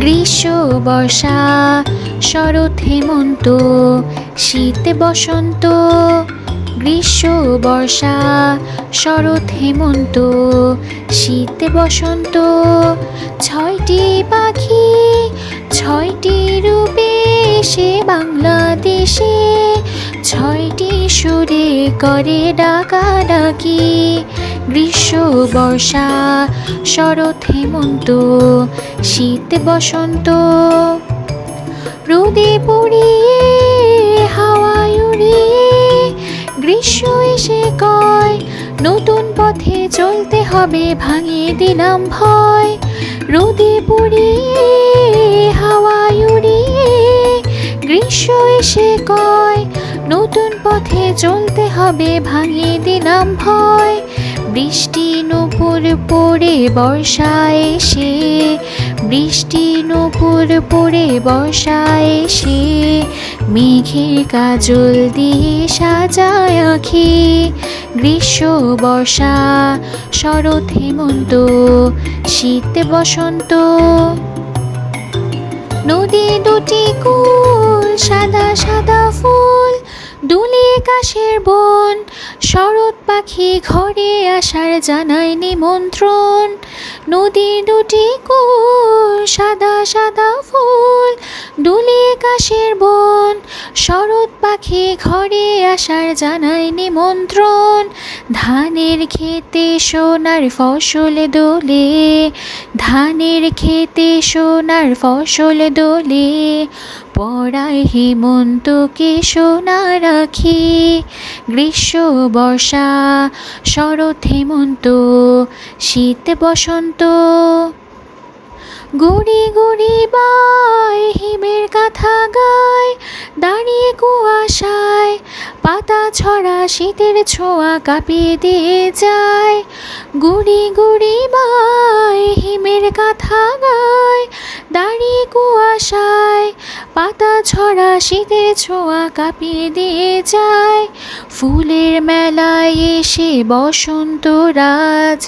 গ্রীষ্ম বর্ষা শরৎ হেমন্ত শীত বসন্ত। গ্রীষ্ম বর্ষা শরৎ হেমন্ত শীত বসন্ত। ছয়টি পাখি ছয়টি রূপে এসে বাংলাদেশে, ছয়টি সুরে করে ডাকাডাকি। গ্রীষ্ম বর্ষা শরৎ হেমন্ত শীত বসন্ত। রোদে পুড়িয়ে হাওয়ায় উড়িয়ে গ্রীষ্ম এসে কয়, নতুন পথে চলতে হবে, ভাঙিয়ে দিলাম ভয়। রোদে পুড়িয়ে হাওয়ায় উড়িয়ে গ্রীষ্ম এসে কয়, নতুন পথে চলতে হবে, ভাঙিয়ে দিলাম ভয়। বৃষ্টি নূপুর পড়ে বর্ষায় এসে, বৃষ্টি নূপুর পড়ে বর্ষায় এসে মেঘের কাজল দিয়ে সাজায় আঁখি। গ্রীষ্ম বর্ষা শরৎ হেমন্ত শীত বসন্ত। নদী দুটি কূল সাদা সাদা ফুল দুলিয়ে কাশের বন, শরৎ পাখি ঘরে আসার জানায় নিমন্ত্রণ। নদী দুটি কূল সাদা সাদা ফুল দুলিয়ে কাশের বন, শরৎ পাখি ঘরে আসার জানায় নিমন্ত্রণ। ধানের খেতে সোনার ফসল দোলে, ধানের খেতে সোনার ফসল দোলে পড়ায় হেমন্তকে সোনা রাখি। গ্রীষ্ম বর্ষা শরৎ হেমন্ত শীত বসন্ত। গুড়ি গুড়ি বাই হিমের কথা গায়, দাঁড়িয়ে কুয়াশায় পাতা ছড়া শীতের ছোঁয়া কাঁপিয়ে দিয়ে যায়। গুড়ি গুড়ি বাই হিমের কথা গায়, দাঁড়িয়ে কুয়াশায় পাতা ছড়া শীতের ছোঁয়া কাঁপিয়ে দিয়ে যায়। ফুলের মেলায় এসে বসন্ত রাজ,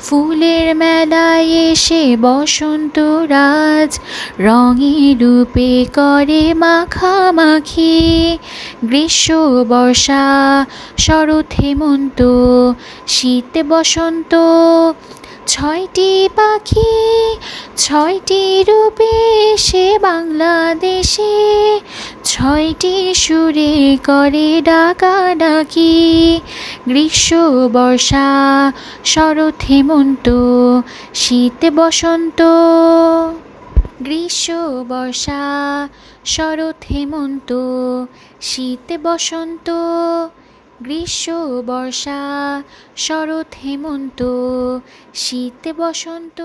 ফুলের মেলায় এসে বসন্ত রাজ রঙে রূপে করে মাখামাখি। গ্রীষ্ম বর্ষা শরৎ হেমন্ত শীত বসন্ত। ছয়টি পাখি ছয়টি রূপে এসে বাংলাদেশে, ছয়টি সুরে করে ডাকাডাকি। গ্রীষ্ম বর্ষা শরৎ হেমন্ত শীত বসন্ত। গ্রীষ্ম বর্ষা শরৎ হেমন্ত শীত বসন্ত। গ্রীষ্ম বর্ষা শরৎ হেমন্ত শীত বসন্ত।